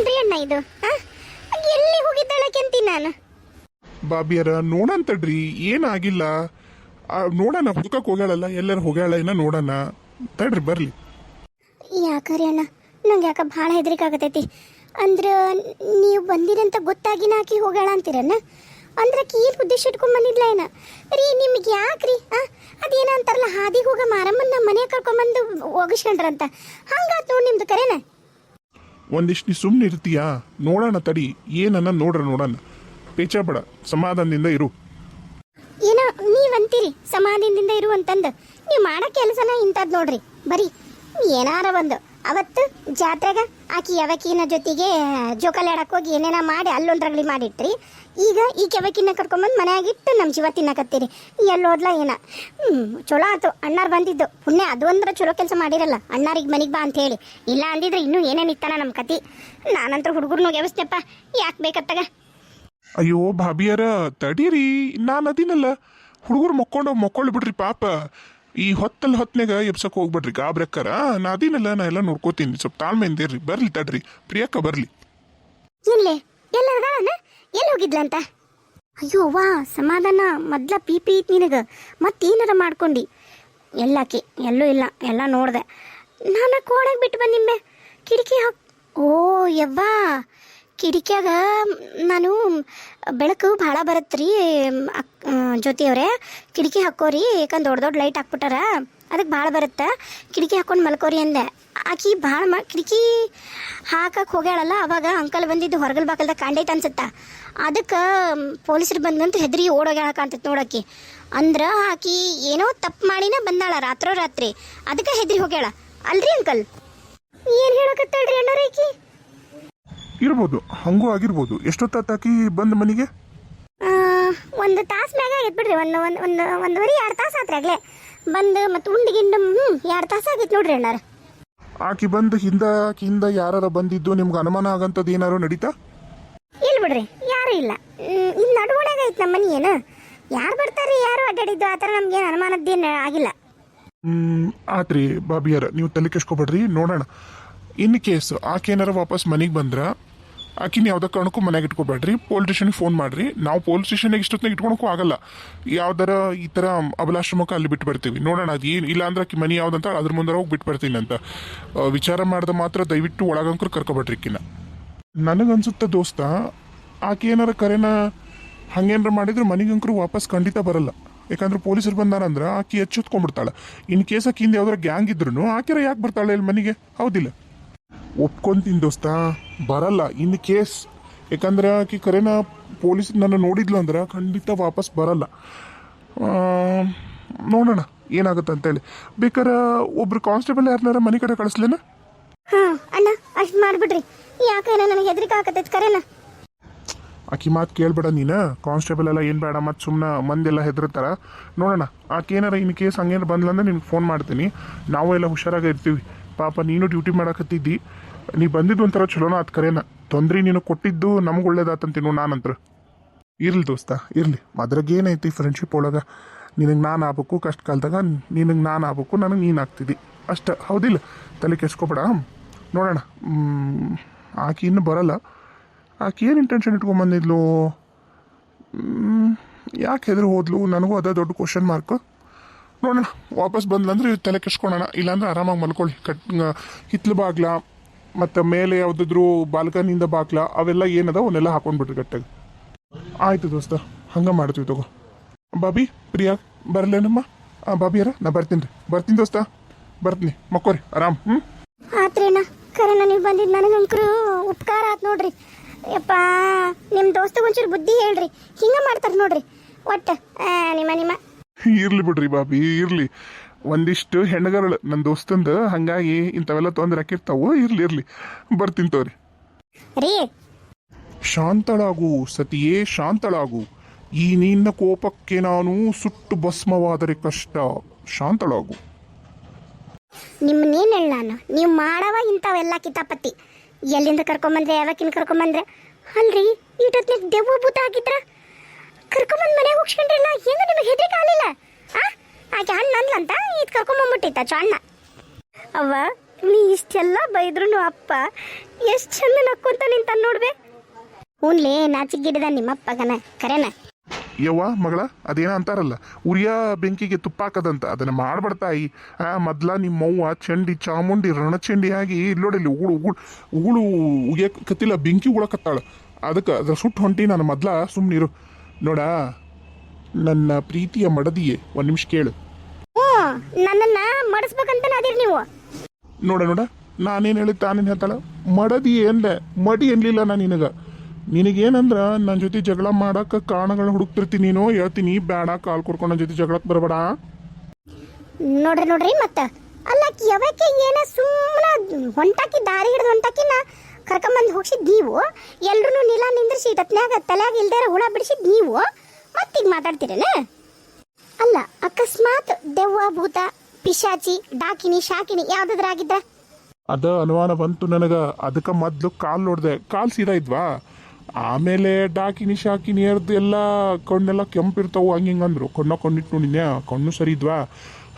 ಏನ್ರಿ ಅಣ್ಣ ಇದು ಎಲ್ಲಿ ಹೋಗಿದ್ದಾಳಕ್ಕೆ ಅಂತೀನಿ ನಾನು. ಬಾಬಿಯರ ನೋಡೋಣ ತಡ್ರಿ, ಏನಾಗಿಲ್ಲ. ನೋಡೋಣ, ಹುಡ್ಕಕ್ ಹೋಗ್ಯಾಳಲ್ಲ, ಎಲ್ಲರೂ ಹೋಗ್ಯಾಳ ಏನ ನೋಡೋಣ ತಡ್ರಿ, ಬರ್ಲಿ. ಯಾಕರಿ ಅಣ್ಣ, ನಂಗೆ ಯಾಕೆ ಭಾಳ ಹೆದರಿಕೆ ಆಗತೈತಿ. ಅಂದ್ರೆ ನೀವು ಬಂದಿರಂತ ಗೊತ್ತಾಗಿನ ಆಕಿ ಹೋಗ್ಯಾಳ ಅಂತೀರನ್ನ. ಅಂದ್ರೆ ಆಕಿ ಏನು ಉದ್ದೇಶ ಇಟ್ಕೊಂಡ್ ಬಂದಿದ್ಲ ಏನ ರೀ? ನಿಮ್ಗೆ ಯಾಕ್ರಿ ಅದೇನ ಅಂತಾರಲ್ಲ, ಹಾದಿಗೆ ಹೋಗ ಮಾರಮ್ಮನ ಮನೆ ಕರ್ಕೊಂಬಂದು ಹೋಗಿಸ್ಕೊಂಡ್ರಂತ, ಹಂಗಾತ್ ನೋಡಿ ನಿಮ್ದು ಕರೆನ. ಒಂದಿಷ್ಟು ನೀ ಸುಮ್ಮನೆ ಇರ್ತೀಯಾ? ನೋಡೋಣ ತಡಿ, ಏನನ್ನ ನೋಡೋಣ. ಪೇಚ ಬೇಡ, ಸಮಾಧಾನದಿಂದ ಇರು. ಏನೋ ನೀವಂತೀರಿ ಸಮಾಧಾನದಿಂದ ಇರುವಂತಂದು, ನೀವು ಮಾಡೋ ಕೆಲಸನ ಇಂಥದ್ದು ನೋಡ್ರಿ. ಬರೀ ಏನಾರ ಒಂದು ಅವತ್ತು ಜಾತ್ರೆಗ ಆಕಿ ಯಾವಕಿನ ಜೊತೆಗೆ ಜೋಕಾಲಾಡಕ್ಕೆ ಹೋಗಿ ಏನೇನ ಮಾಡಿ ಅಲ್ಲೊಂದು ರಗಳಿ ಮಾಡಿಟ್ರಿ. ಈಗ ಈ ಕೆವಕಿನ ಕರ್ಕೊಂಬಂದು ಮನೆಯಾಗಿಟ್ಟು ನಮ್ಮ ಜೀವ ತಿನ್ನಕತ್ತೀರಿ. ಎಲ್ಲೋದ್ಲ ಏನ? ಚಲೋ ಆಯ್ತು ಅಣ್ಣಾರು ಬಂದಿದ್ದು ಪುಣ್ಯ. ಅದು ಅಂದ್ರೆ ಚಲೋ ಕೆಲಸ ಮಾಡಿರಲ್ಲ, ಅಣ್ಣಾರಿಗೆ ಮನೆಗೆ ಬಾ ಅಂತ ಹೇಳಿ. ಇಲ್ಲ ಅಂದಿದ್ರೆ ಇನ್ನೂ ಏನೇನಿತ್ತಾನ ನಮ್ಮ ಕತಿ. ನಾನಂತೂ ಹುಡುಗರ್ನು ವ್ಯವಸ್ಥೆಪ್ಪ, ಯಾಕೆ ಬೇಕತ್ತಾಗ. ಅಯ್ಯೋ ಭಾಬಿಯರ ತಡೀರಿ, ನಾನು ಅದಿನಲ್ಲ. ಹುಡುಗರು ಮಕ್ಕೊಂಡು ಬಿಡ್ರಿ ಪಾಪ. ಈ ಹೊತ್ನಾಗ ಎಬ್ಸಕ್ ಹೋಗ್ಬಿಡ್ರಿ ಗಾಬ್ರಕ್ಕರ. ನಾ ಅದಿನಲ್ಲ, ನಾ ಎಲ್ಲ ನೋಡ್ಕೋತೀನಿ. ಸ್ವಲ್ಪ ತಾಳ್ಮೆಯಿಂದ ಇರ್ರಿ. ಬರ್ಲಿ ತಡ್ರಿ, ಪ್ರಿಯಕ್ಕ ಬರ್ಲಿ. ಇಲ್ಲೇ ಎಲ್ಲಿ ಹೋಗಿದ್ಲಂತ? ಅಯ್ಯೋ ವಾ ಸಮಾಧಾನ, ಮೊದ್ಲ ಪಿ ಐತ್ ನಿನಗ, ಮತ್ತೇನಾರ ಮಾಡ್ಕೊಂಡಿ. ಎಲ್ಲಾಕಿ ಎಲ್ಲೂ ಇಲ್ಲ, ಎಲ್ಲ ನೋಡ್ದೆ ನಾನು. ಕೋಣೆಗೆ ಬಿಟ್ಟು ಬಂದಿಮ್ಮೆ, ಕಿಟಕಿ ಓ ಯವ್ವಾ, ಕಿಟಕಿಯಾಗ ನಾನು ಬೆಳಕು ಭಾಳ ಬರತ್ರಿ ಜ್ಯೋತಿಯವ್ರೆ. ಕಿಟಕಿ ಹಾಕೋರಿ, ಯಾಕಂದ್ರೆ ದೊಡ್ಡ ಲೈಟ್ ಹಾಕ್ಬಿಟ್ಟಾರ, ಅದಕ್ಕೆ ಭಾಳ ಬರುತ್ತೆ. ಕಿಟಕಿ ಹಾಕೊಂಡು ಮಲ್ಕೋರಿ ಅಂದೆ. ಆಕಿ ಭಾಳ ಕಿಟಕಿ ಹಾಕಕ್ಕೆ ಹೋಗ್ಯಾಳಲ್ಲ, ಅವಾಗ ಅಂಕಲ್ ಬಂದಿದ್ದು ಹೊರಗಲ್ ಬಾಕಲ್ದಾಗ ಕಾಂಡೈತೆ ಅನ್ಸುತ್ತಾ. ಅದಕ್ಕೆ ಪೊಲೀಸರು ಬಂದಂತ ಹೆದ್ರಿ ಓಡೋಗ್ಯಾಳ ಕಾಣ್ತೈತೆ ನೋಡಾಕಿ. ಅಂದ್ರೆ ಆಕಿ ಏನೋ ತಪ್ಪು ಮಾಡಿನ ಬಂದಾಳ ರಾತ್ರಿ, ಅದಕ್ಕೆ ಹೆದ್ರಿ ಹೋಗ್ಯಾಳ ಅಲ್ರಿ ಅಂಕಲ್? ಏನು ಹೇಳಕತ್ತಾಳ್ರಿ ಅಣ್ಣಾರೈಕಿ? ಇರ್ಬೋದು, ಹಂಗೂ ಆಗಿರ್ಬೋದು. ಎಷ್ಟೊತ್ತಾಕಿ ಬಂದ ಮನೆಗೆ? ಒಂದು ತಾಸು ಮ್ಯಾಗ ಎದ್ಬಿಡ್ರಿ. ಒಂದೂವರೆ 2 ತಾಸು ಆತ್ರಿ ಆಗ್ಲೇ ಬಂದು. ಮತ್ತು ಉಂಡಿಗಿಂಡು 2 ತಾಸು ಆಗಿತ್ತು ನೋಡ್ರಿ ಅಣ್ಣಾರ. ಆಕಿ ಬಂದು ಹಿಂದ ಯಾರು ಬಂದಿದ್ದು ನಿಮ್ಗೆ ಅನುಮಾನ ಆಗಂತದ್ದು ಏನಾರು ನಡೀತಾ? ಇಲ್ಲ ಬಿಡ್ರಿ, ಯಾರು ಇಲ್ಲ. ಇಲ್ಲಿ ನಡುವಣೆಗ ಐತೆ ನಮ್ಮ ಮನೆ. ಏನು ಯಾರು ಬರ್ತಾರ್ರಿ, ಯಾರು ಅಡ್ಡಾಡಿದ್ದು ಆ ಥರ ನಮ್ಗೇನು ಅನುಮಾನದ್ದೇನು ಆಗಿಲ್ಲ. ಆತ್ರಿ ಬಾಬಿಯರ, ನೀವು ತಲೆ ಕೆಸ್ಕೊಬೇಡ್ರಿ. ನೋಡೋಣ. ಇನ್ ಕೇಸ್ ಆಕೇನಾರ ವಾಪಸ್ ಮನೆಗೆ ಬಂದ್ರ ಆಕಿನ ಯಾವ್ದೋ ಕಾರಣಕ್ಕೂ ಮನೆಗೆ ಇಟ್ಕೋಬೇಡ್ರಿ. ಪೊಲೀಸ್ ಸ್ಟೇಷನ್ಗೆ ಫೋನ್ ಮಾಡ್ರಿ. ನಾವು ಪೊಲೀಸ್ ಸ್ಟೇಷನ್ಗೆ ಇಷ್ಟೊತ್ತಿನಾಗ ಇಟ್ಕೊಳಕ್ಕೂ ಆಗಲ್ಲ. ಯಾವ್ದಾರ ಈ ಥರ ಅಬಲಾಶ್ರಮಕ್ಕೆ ಅಲ್ಲಿ ಬಿಟ್ಟು ಬರ್ತೀವಿ. ನೋಡೋಣ, ಅದು ಏನು ಇಲ್ಲ ಅಂದ್ರೆ ಆಕಿ ಮನೆ ಯಾವ್ದಂತ ಅದ್ರ ಮುಂದೆ ಹೋಗಿ ಬಿಟ್ಟು ಬರ್ತೀನಿ ಅಂತ ವಿಚಾರ ಮಾಡಿದ ಮಾತ್ರ ದಯವಿಟ್ಟು ಒಳಗಂಕರು ಕರ್ಕೊಬೇಡ್ರಿ ಆಕಿನ. ನನಗನ್ಸುತ್ತೆ ದೋಸ್ತ, ಆಕೆ ಏನಾರ ಕರೆನ ಹಂಗೇನಾರ ಮಾಡಿದ್ರೆ ಮನೆಗಂಕರು ವಾಪಸ್ ಖಂಡಿತ ಬರಲ್ಲ. ಯಾಕಂದ್ರೆ ಪೊಲೀಸರು ಬಂದಾರಂದ್ರೆ ಆಕಿ ಎಚ್ಚೆತ್ಕೊಂಡ್ಬಿಡ್ತಾಳೆ. ಇನ್ ಕೇಸ್ ಆಕಿಂದ ಯಾವ್ದಾರ ಗ್ಯಾಂಗ್ ಇದ್ರು ಆಕೆರ ಯಾಕೆ ಬರ್ತಾಳೆ ಇಲ್ಲಿ ಮನೆಗೆ? ಹೌದಿಲ್ಲ? ಒಪ್ಕೊಂತೀನಿ ದೋಸ್ತ, ಬರಲ್ಲ ಇನ್ ಕೇಸ್. ಯಾಕಂದ್ರೆ ಆಕಿ ಕರೆನ ಪೊಲೀಸ್ ನನ್ನ ನೋಡಿದ್ಲು ಅಂದ್ರೆ ಖಂಡಿತ ವಾಪಸ್ ಬರಲ್ಲ. ನೋಡೋಣ ಏನಾಗುತ್ತೆ ಅಂತೇಳಿ. ಬೇಕಾರೆ ಒಬ್ರು ಕಾನ್ಸ್ಟೇಬಲ್ ಯಾರನ್ನಾರ ಮನೆ ಕಡೆ ಕಳಿಸ್ಲೇನ? ಅಣ್ಣ ಅಷ್ಟು ಮಾಡ್ಬಿಡ್ರಿ. ಯಾಕೆ ನನಗೆ ಹೆದರಿಕೆ ಆಗತೈತೆ ಕರೆನ. ಆಕಿ ಮಾತು ಕೇಳ್ಬೇಡ ನೀನು. ಕಾನ್ಸ್ಟೇಬಲ್ ಎಲ್ಲ ಏನು ಬೇಡ, ಮತ್ತು ಸುಮ್ಮನೆ ಮಂದೆಲ್ಲ ಹೆದರ್ತಾರ. ನೋಡೋಣ, ಆಕೆ ಏನಾರ ಇನ್ ಕೇಸ್ ಹಂಗೇನು ಬಂದ್ಲಂದ್ರೆ ನಿನ್ಗೆ ಫೋನ್ ಮಾಡ್ತೀನಿ. ನಾವು ಎಲ್ಲ ಹುಷಾರಾಗಿ ಇರ್ತೀವಿ. ಪಾಪ ನೀನು ಡ್ಯೂಟಿ ಮಾಡಕತ್ತಿದ್ದಿ, ನೀ ಬಂದಿದ್ದು ಒಂಥರ ಚಲೋನ ಆತ್ ಕರೆನ. ತೊಂದ್ರೆ ನೀನು ಕೊಟ್ಟಿದ್ದು ನಮ್ಗೆ ಒಳ್ಳೇದಾತಂತೀನೋ ನಾನಂತ್ರ. ಇರ್ಲಿ ದೋಸ್ತ, ಇರ್ಲಿ. ಅದ್ರಾಗ ಏನೈತಿ ಫ್ರೆಂಡ್ಶಿಪ್ ಒಳಗೆ? ನಿನಗೆ ನಾನು ಆಗ್ಬೇಕು, ಕಷ್ಟ ಕಾಲದಾಗ ನಿನಗೆ ನಾನು ಆಗ್ಬೇಕು, ನನಗೆ ನೀನು ಆಗ್ತಿದ್ದಿ ಅಷ್ಟ. ಹೌದಿಲ್ಲ? ತಲೆ ಕೆಸ್ಕೊಬೇಡ. ನೋಡೋಣ. ಆಕೆ ಇನ್ನೂ ಬರಲ್ಲ. ಆಕೆ ಏನು ಇಂಟೆನ್ಷನ್ ಇಟ್ಕೊಂಬಂದಿದ್ಲು? ಯಾಕೆ ಹೆದರು ಹೋದ್ಲು? ನನಗೂ ಅದೇ ದೊಡ್ಡ ಕ್ವಶನ್ ಮಾರ್ಕ್. ನೋಡೋಣ, ವಾಪಸ್ ಬಂದ್ಲಂದ್ರೆ ತಲೆ ಕೆಸ್ಕೊಳೋಣ. ಇಲ್ಲಾಂದ್ರೆ ಆರಾಮಾಗಿ ಮಲ್ಕೊಳ್ಳಿ. ಹಿತ್ಲು ಬಾಗ್ಲ ಮತ್ತು ಮೇಲೆ ಯಾವುದಾದ್ರೂ ಬಾಲ್ಕನಿಯಿಂದ ಬಾಗ್ಲ ಅವೆಲ್ಲ ಏನದ ಅವನ್ನೆಲ್ಲ ಹಾಕೊಂಡ್ಬಿಟ್ರಿ ಗಟ್ಟಾಗಿ. ಆಯ್ತು ದೋಸ್ತ, ಹಂಗೆ ಮಾಡ್ತೀವಿ ತಗೋ. ಬಾಬಿ, ಪ್ರಿಯಾ ಬರಲೇನಮ್ಮ? ಬಾಬಿಯರ, ನಾ ಬರ್ತೀನಿ ದೋಸ್ತ, ಬರ್ತೀನಿ. ಮಕ್ಕೋರಿ ಆರಾಮ್. ಆತ್ರೇನ ಕರೆನ, ನೀವು ಬಂದಿದ್ದು ನನಗಂಕರು ಉಪಕಾರ ಆತ್ ನೋಡ್ರಿ. ಯಪ್ಪ, ನಿಮ್ಮ ದೋಸ್ತಿಗೆ ಒಂಚೂರು ಬುದ್ಧಿ ಹೇಳ್ರಿ. ಹಿಂಗೆ ಮಾಡ್ತಾರೆ ನೋಡ್ರಿ ಒಟ್ಟು ನಿಮ್ಮ. ಇರ್ಲಿ ಬಿಡ್ರಿ ಬಾಬಿ, ಇರ್ಲಿ. ಒಂದಿಷ್ಟು ಹೆಣ್ಣುಗಳು ನನ್ನ ದೋಸ್ತಂದು, ಹಂಗಾಗಿ ಇಂಥವೆಲ್ಲ ತೊಂದರೆ ಹಾಕಿರ್ತಾವು. ಇರ್ಲಿ ಬರ್ತೀನಿ ತೋರಿ. ರೀ, ಶಾಂತಳಾಗು ಸತಿಯೇ, ಶಾಂತಳಾಗು. ಈ ನಿನ್ನ ಕೋಪಕ್ಕೆ ನಾನು ಸುಟ್ಟು ಭಸ್ಮವಾದರೆ ಕಷ್ಟ. ಶಾಂತಳಾಗು. ನಿಮ್ಮನ್ನೇನು ಹೇಳ ನಾನು? ನೀವು ಮಾಡವ ಇಂಥವೆಲ್ಲ ಕಿತಾಪತಿ. ಎಲ್ಲಿಂದ ಕರ್ಕೊಂಬಂದ್ರೆ, ಯಾವಕ್ಕಿನ ಕರ್ಕೊಂಬಂದ್ರೆ? ಅಲ್ರಿ, ಈಟೊತ್ತಿನ ದೆವ್ವ ಭೂತ ಆಗಿದ್ರ ಕರ್ಕೊಂಬಂದು ಮನೆಗೆ ಹೋಗ್ಸ್ಕೊಂಡ್ರಲ್ಲ, ಹೆಂಗ ನಿಮಗೆ ಹೆದರಿಕೆ ಆಗಲಿಲ್ಲ? ಆಕೆ ಹಣ್ಣು ಅಂದ್ಲಂತ ಇದು ಕರ್ಕೊಂಬಂದ್ಬಿಟ್ಟಿತ್ತ ಚಣ್ಣ. ಅವ್ವ ನೀ ಇಷ್ಟೆಲ್ಲ ಬೈದ್ರು ಅಪ್ಪ ಎಷ್ಟು ಚಂದ ನಕ್ಕೊಂತ ನಿಂತ ನೋಡ್ಬೆ. ಹ್ಞೂನ್ಲೇ ನಾಚಿಗಿಡದ ನಿಮ್ಮಪ್ಪಗನ ಕರೆನ. ಯವ್ವ ಮಗಳ ಅದೇನ ಅಂತಾರಲ್ಲ, ಉರಿಯ ಬೆಂಕಿಗೆ ತುಪ್ಪ ಹಾಕದಂತ ಅದನ್ನ ಮಾಡ್ಬಾರ್ತಾಯಿ. ಮೊದ್ಲ ನಿಮ್ಮವ್ವ ಚಂಡಿ ಚಾಮುಂಡಿ ರಣಚಂಡಿ ಆಗಿ ಇಲ್ಲೋಡಿಲ್ಲಿ ಉಗುಳು ಉಗಿಯಕತ್ತಿಲ್ಲ, ಬೆಂಕಿ ಉಳಕತ್ತಾಳ. ಅದಕ್ಕೆ ಅದ್ರ ಸುಟ್ಟು ಹೊಂಟಿ ನಾನು ಮೊದ್ಲ ಸುಮ್ಮನಿರು. ನೋಡ ನನ್ನ ಪ್ರೀತಿಯ ಮಡದಿಯೇ, ಒಂದು ನಿಮಿಷ ಕೇಳು. ಹ್ಞೂ ನನ್ನನ್ನ ಮಾಡಿಸ್ಬೇಕಂತ ನಾದಿರಿ ನೀವು. ನೋಡ ನಾನೇನು ಹೇಳಿದ್ ತಾನೇನು ಹೇಳ್ತಾಳ, ಮಡದಿ ಏನ್ಲೆ ಮಡಿ ಎನ್ಲಿಲ್ಲ ನಾನು ನಿನಗೇನಂದ್ರ ನನ್ನ ಜೊತೆ ಜಗಳ ಮಾಡಕ್ಕೆ ಕಾರಣಗಳನ್ನ ಹುಡುಕ್ತಿರ್ತೀನಿ. ನೀನು ಹೇಳ್ತೀನಿ ಬೇಡ, ಕಾಲ್ ಕೊಡ್ಕೊಂಡು ನನ್ನ ಜೊತೆ ಜಗಳಕ್ಕೆ ಬರಬೇಡ. ನೋಡ್ರಿ ಮತ್ತ ಅಲ್ಲ ಯಾವಕ್ಕೆ ಏನ ಸುಮ್ಮನೆ ಹೊಂಟಾಕಿ ದಾರಿ ಹಿಡಿದು ಹೊಂಟಾಕಿನ ಕರ್ಕೊಂಬಂದು ಹೋಗ್ಸಿದ್ ನೀವು. ಎಲ್ರು ನಿಲ ನಿಂದ್ರಿಸಿ ತತ್ನ್ಯಾಗ ತಲೆಯಾಗ ಇಲ್ದಾರ ಹುಳ ಬಿಡಿಸಿದ್ ನೀವು. ಮತ್ತೀಗ ಮಾತಾಡ್ತೀರೇನ? ಅಲ್ಲ ಅಕಸ್ಮಾತ್ ದೆವ್ವ ಭೂತ ಪಿಶಾಚಿ ಡಾಕಿನಿ ಶಾಕಿನಿ ಯಾವ್ದಾದ್ರಾಗಿದ್ದ? ಅದ ಅನುಮಾನ ಬಂತು ನನಗೆ. ಅದಕ್ಕೆ ಮೊದ್ಲು ಕಾಲ್ ನೋಡ್ದೆ, ಕಾಲ್ ಸೀದಾ ಇದ್ವಾ. ಆಮೇಲೆ ಡಾಕಿನಿ ಶಾಕಿನಿ ಅರ್ದು ಎಲ್ಲ ಕಣ್ಣೆಲ್ಲ ಕೆಂಪಿರ್ತಾವು ಹಂಗಿಂಗಂದ್ರು. ಕಣ್ಣಿಟ್ಟು ನೋಡಿದ್ಯಾ, ಕಣ್ಣು ಸರಿ ಇದ್ವಾ.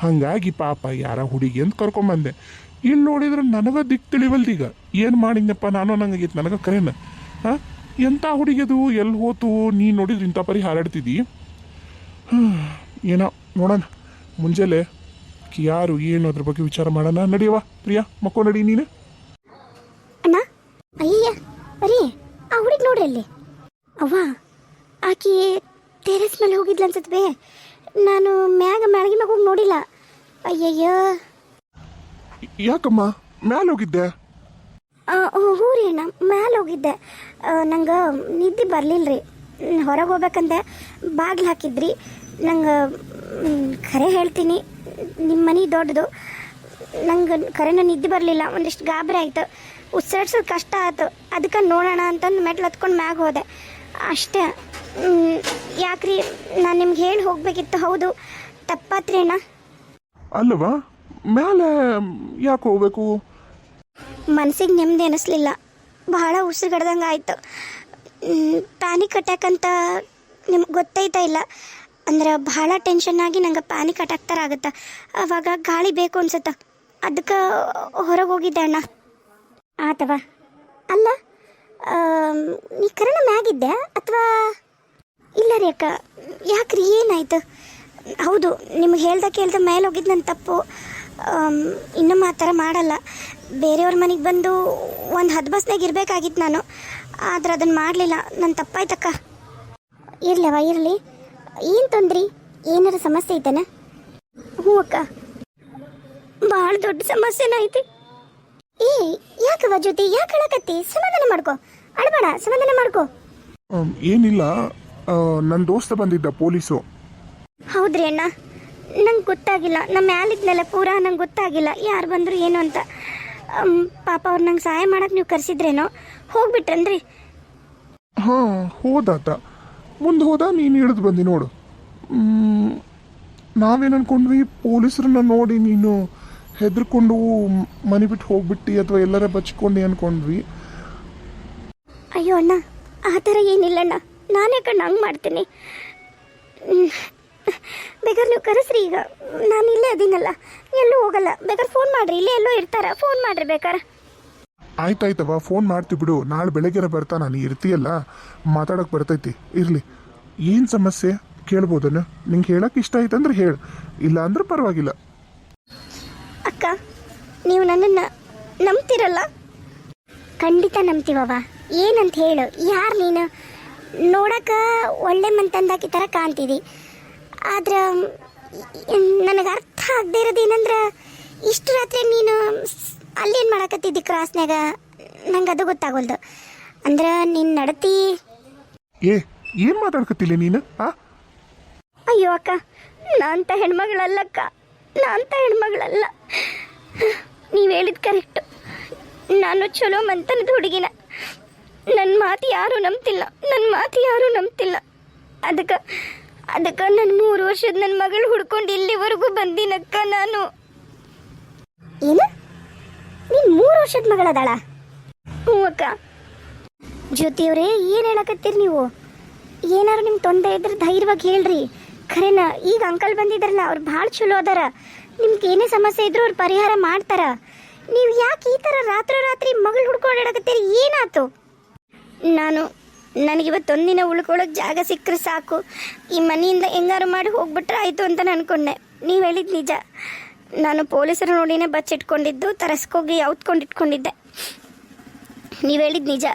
ಹಂಗಾಗಿ ಪಾಪ ಯಾರ ಹುಡುಗಿ ಅಂತ ಕರ್ಕೊಂಬಂದೆ. ಇಲ್ಲಿ ನೋಡಿದ್ರೆ ನನಗೆ ದಿಕ್ ತಿಳಿವಲ್ದೀಗ ಏನು ಮಾಡಿದ್ನಪ್ಪ ನಾನು ನಂಗಾಗಿತ್ತು. ನನಗೆ ಕರೆನ ಎಂಥ ಹುಡುಗಿದು ಎಲ್ಲಿ ಹೋತು? ನೀ ನೋಡಿದ್ರೆ ಇಂಥ ಪರಿ ಹಾರಾಡ್ತಿದ್ದಿ. ಏನೋ ನೋಡೋಣ ಮುಂಜಾನೆ ಯಾರು ಏನು ಅದ್ರ ಬಗ್ಗೆ ವಿಚಾರ ಮಾಡೋಣ. ನಡಿಯವ ಪ್ರಿಯಾ, ಮಕ್ಕೋ ನಡಿ ನೀನು. ಅಣ್ಣ ಅಯ್ಯ ಬರೀ ಆ ಹುಡುಗಿ ನೋಡ್ರಿ ಅಲ್ಲಿ. ಅವ್ವ ಆಕಿ ಟೆರೆಸ್ ಮೇಲೆ ಹೋಗಿದ್ಲ ಅನ್ಸತ್ವೆ. ನಾನು ಮ್ಯಾಳ್ಗಿ ಹೋಗಿ ನೋಡಿಲ್ಲ. ಅಯ್ಯಯ್ಯ ಯಾಕಮ್ಮ ಮ್ಯಾಲೆ ಹೋಗಿದ್ದೆ? ಹ್ಞೂ ರೀ ಅಣ್ಣ ಮ್ಯಾಲೆ ಹೋಗಿದ್ದೆ. ನಂಗೆ ನಿದ್ದೆ ಬರಲಿಲ್ಲ ರೀ. ಹೊರಗೆ ಹೋಗ್ಬೇಕಂದೆ ಬಾಗಿಲು ಹಾಕಿದ್ರಿ. ನಂಗೆ ಖರೆ ಹೇಳ್ತೀನಿ, ನಿಮ್ಮ ಮನೆ ದೊಡ್ಡದು. ನಂಗೆ ಖರೇನ ನಿದ್ದೆ ಬರಲಿಲ್ಲ. ಒಂದಿಷ್ಟು ಗಾಬರಿ ಆಯ್ತು, ಉಸಿರಾಡ್ಸೋದು ಕಷ್ಟ ಆಯ್ತು. ಅದಕ್ಕೆ ನೋಡೋಣ ಅಂತಂದು ಮೆಟ್ಲು ಹತ್ಕೊಂಡು ಮ್ಯಾಗ ಹೋದೆ ಅಷ್ಟೇ. ಯಾಕ್ರಿ ನಾನು ನಿಮ್ಗೆ ಹೇಳಿ ಹೋಗ್ಬೇಕಿತ್ತು. ಹೌದು ತಪ್ಪಾತ್ರಿ ಅಣ್ಣ. ಅಲ್ಲವಾ ಮ್ಯಾಲೆ ಯಾಕೆ ಹೋಗ್ಬೇಕು? ಮನಸ್ಸಿಗೆ ನೆಮ್ಮದಿ ಅನ್ನಿಸ್ಲಿಲ್ಲ. ಬಹಳ ಉಸಿರುಗಡ್ದಂಗೆ ಆಯಿತು. ಪ್ಯಾನಿಕ್ ಅಟ್ಯಾಕ್ ಅಂತ ನಿಮ್ಗೆ ಗೊತ್ತೈತಾ ಇಲ್ಲ? ಅಂದ್ರೆ ಭಾಳ ಟೆನ್ಷನ್ ಆಗಿ ನಂಗೆ ಪ್ಯಾನಿಕ್ ಅಟ್ಯಾಕ್ ಥರ ಆಗುತ್ತೆ. ಆವಾಗ ಗಾಳಿ ಬೇಕು ಅನ್ಸುತ್ತೆ. ಅದಕ್ಕೆ ಹೊರಗೆ ಹೋಗಿದ್ದೆ ಅಣ್ಣ. ಆತವ ಅಲ್ಲ ನೀ ಕರೆನ ಮ್ಯಾಗಿದ್ದೆ ಅಥವಾ ಇಲ್ಲ ರೀ ಅಕ್ಕ? ಯಾಕ್ರಿ ಏನಾಯ್ತು? ಹೌದು ನಿಮ್ಗೆ ಹೇಳ್ದೆ ಮೇಲೆ ಹೋಗಿದ್ದು ನನ್ನ ತಪ್ಪು. ಇನ್ನೂ ಆ ಥರ ಮಾಡಲ್ಲ. ಬೇರೆಯವ್ರ ಮನೆಗೆ ಬಂದು ಒಂದು ಹದ್ಬಸ್ನಾಗ ಇರಬೇಕಾಗಿತ್ತು ನಾನು. ಆದ್ರೆ ಅದನ್ನು ಮಾಡಲಿಲ್ಲ. ನನ್ನ ತಪ್ಪಾಯ್ತಕ್ಕ. ಇರ್ಲವ ಇರಲಿ. ಏನು ತೊಂದ್ರಿ? ಏನಾರ ಸಮಸ್ಯೆ ಐತನ? ಹ್ಞೂ ಅಕ್ಕ ಭಾಳ ದೊಡ್ಡ ಸಮಸ್ಯೆನ ಐತಿ. ಏ ಯಾಕವ ಜ್ಯೋತಿ ಯಾಕೆ ಹೇಳಕತ್ತಿ? ಸಮಾಧಾನ ಮಾಡ್ಕೊ, ಅಳಬೇಡ, ಸಮಾಧಾನ ಮಾಡ್ಕೊ. ಏನಿಲ್ಲ, ನನ್ನ ದೋಸ್ತ ಬಂದಿದ್ದ ಪೊಲೀಸು. ಹೌದ್ರಿ ಅಣ್ಣ, ನಂಗೆ ಗೊತ್ತಾಗಿಲ್ಲ. ನಮ್ಮ ಮ್ಯಾಲಿದ್ನಲ್ಲ ಪೂರಾ ನಂಗೆ ಗೊತ್ತಾಗಿಲ್ಲ ಯಾರು ಬಂದರು ಏನು ಅಂತ. ಪಾಪ ಅವ್ರು ನಂಗೆ ಸಹಾಯ ಮಾಡಕ್ಕೆ ನೀವು ಕರೆಸಿದ್ರೇನೋ. ಹೋಗ್ಬಿಟ್ರನ್ರಿ? ಹಾಂ ಹೋದಾತ. ಮುಂದೆ ಹೋದ, ನೀನು ಹಿಡಿದು ಬಂದಿ ನೋಡು. ನಾವೇನು ಅನ್ಕೊಂಡ್ವಿ, ಪೊಲೀಸರನ್ನ ನೋಡಿ ನೀನು ಹೆದರ್ಕೊಂಡು ಮನೆ ಬಿಟ್ಟು ಹೋಗ್ಬಿಟ್ಟು ಅಥವಾ ಎಲ್ಲರ ಬಚ್ಕೊಂಡು ಅನ್ಕೊಂಡ್ವಿ. ಅಯ್ಯೋ ಅಣ್ಣ ಆ ಥರ ಏನಿಲ್ಲಣ್ಣ. ನಾನೇ ಕಣ್ಣು ಹಂಗೆ ಮಾಡ್ತೀನಿ. ಬೇಕಾದ್ರೆ ನೀವು ಕರೆಸ್ರಿ. ಈಗ ನಾನು ಇಲ್ಲೇ ಅದೀನಲ್ಲ, ಎಲ್ಲೂ ಹೋಗಲ್ಲ. ಬೇಕಾದ್ರೆ ಫೋನ್ ಮಾಡಿರಿ, ಇಲ್ಲೇ ಎಲ್ಲೋ ಇರ್ತಾರ, ಫೋನ್ ಮಾಡಿರಿ ಬೇಕಾರೆ. ಆಯ್ತಾಯ್ತವ, ಫೋನ್ ಮಾಡ್ತೀವಿ ಬಿಡು. ನಾಳೆ ಬೆಳಗ್ಗೆರ ಬರ್ತಾ, ನಾನು ಇರ್ತೀಯಲ್ಲ, ಮಾತಾಡೋಕೆ ಬರ್ತೈತಿ. ಇರಲಿ, ಏನು ಸಮಸ್ಯೆ ಕೇಳ್ಬೋದನ್ನ? ನಿಂಗೆ ಹೇಳಕ್ಕೆ ಇಷ್ಟ ಆಯ್ತಂದ್ರೆ ಹೇಳು, ಇಲ್ಲ ಅಂದ್ರೆ ಪರವಾಗಿಲ್ಲ. ಅಕ್ಕ ನೀವು ನನ್ನನ್ನು ನಂಬ್ತಿರಲ್ಲ? ಖಂಡಿತ ನಂಬ್ತೀವವ. ಏನಂತ ಹೇಳು? ಯಾರು ನೀನು? ನೋಡಕ್ಕೆ ಒಳ್ಳೆ ಮಂತಂದಾಕಿ ಥರ ಕಾಣ್ತಿದ್ದಿ. ಆದ್ರೆ ನನಗೆ ಅರ್ಥ ಆಗದೆ ಇರೋದೇನಂದ್ರೆ, ಇಷ್ಟು ರಾತ್ರಿ ನೀನು ಅಲ್ಲೇನು ಮಾಡಕತ್ತಿದ್ದಿ ಕ್ರಾಸ್ನಾಗ? ನಂಗೆ ಅದು ಗೊತ್ತಾಗೋಲ್ದು. ಅಂದ್ರೆ ನಿನ್ನ ನಡತಿ. ಏನು ಮಾತಾಡ್ಕತ್ತಿಲ್ಲ ನೀನು? ಅಯ್ಯೋ ಅಕ್ಕ, ನಾನಂತ ಹೆಣ್ಮಗಳಲ್ಲಕ್ಕ, ನಾನಂತ ಹೆಣ್ಮಗಳಲ್ಲ. ನೀವು ಹೇಳಿದ ಕರೆಕ್ಟು. ನಾನು ಚಲೋ ಮಂತನದ ಹುಡುಗಿನ. ನನ್ನ ಮಾತು ಯಾರೂ ನಂಬ್ತಿಲ್ಲ, ನನ್ನ ಮಾತು ಯಾರೂ ನಂಬ್ತಿಲ್ಲ. ಅದಕ್ಕೆ ನನ್ನ 3 ವರ್ಷದ ನನ್ನ ಮಗಳು ಹುಡ್ಕೊಂಡು ಇಲ್ಲಿವರೆಗೂ ಬಂದಿನಕ್ಕ ನಾನು. ಏನು? ನೀನು 3 ವರ್ಷದ ಮಗಳದಾಳ? ಹ್ಞೂ ಅಕ್ಕ. ಜ್ಯೋತಿಯವ್ರೇ ಏನು ಹೇಳಕತ್ತೀರಿ ನೀವು? ಏನಾರು ನಿಮ್ಗೆ ತೊಂದರೆ ಇದ್ರೆ ಧೈರ್ಯವಾಗಿ ಹೇಳ್ರಿ. ಖರೇನ ಈಗ ಅಂಕಲ್ ಬಂದಿದ್ದಾರಲ್ಲ, ಅವ್ರು ಭಾಳ ಚಲೋ ಅದಾರ. ನಿಮ್ಗೆ ಏನೇ ಸಮಸ್ಯೆ ಇದ್ರೂ ಅವ್ರು ಪರಿಹಾರ ಮಾಡ್ತಾರ. ನೀವು ಯಾಕೆ ಈ ಥರ ರಾತ್ರಿ ಮಗಳು ಹುಡ್ಕೊಂಡಾಡಕತ್ತೀರಿ? ಏನಾಯ್ತು? ನನಗಿವತ್ತೊಂದಿನ ಉಳ್ಕೊಳ್ಳೋಕೆ ಜಾಗ ಸಿಕ್ಕರೆ ಸಾಕು, ಈ ಮನೆಯಿಂದ ಹೆಂಗಾರು ಮಾಡಿ ಹೋಗ್ಬಿಟ್ರೆ ಆಯಿತು ಅಂತ ನಾನು ಅನ್ಕೊಂಡೆ. ನೀವು ಹೇಳಿದ ನಿಜ. ನಾನು ಪೊಲೀಸರು ನೋಡಿನೇ ಬಚ್ಚಿಟ್ಕೊಂಡಿದ್ದು, ತರಸ್ಕೋಗಿ ಯಾವ್ದ್ಕೊಂಡು ಇಟ್ಕೊಂಡಿದ್ದೆ. ನೀವು ಹೇಳಿದ ನಿಜ.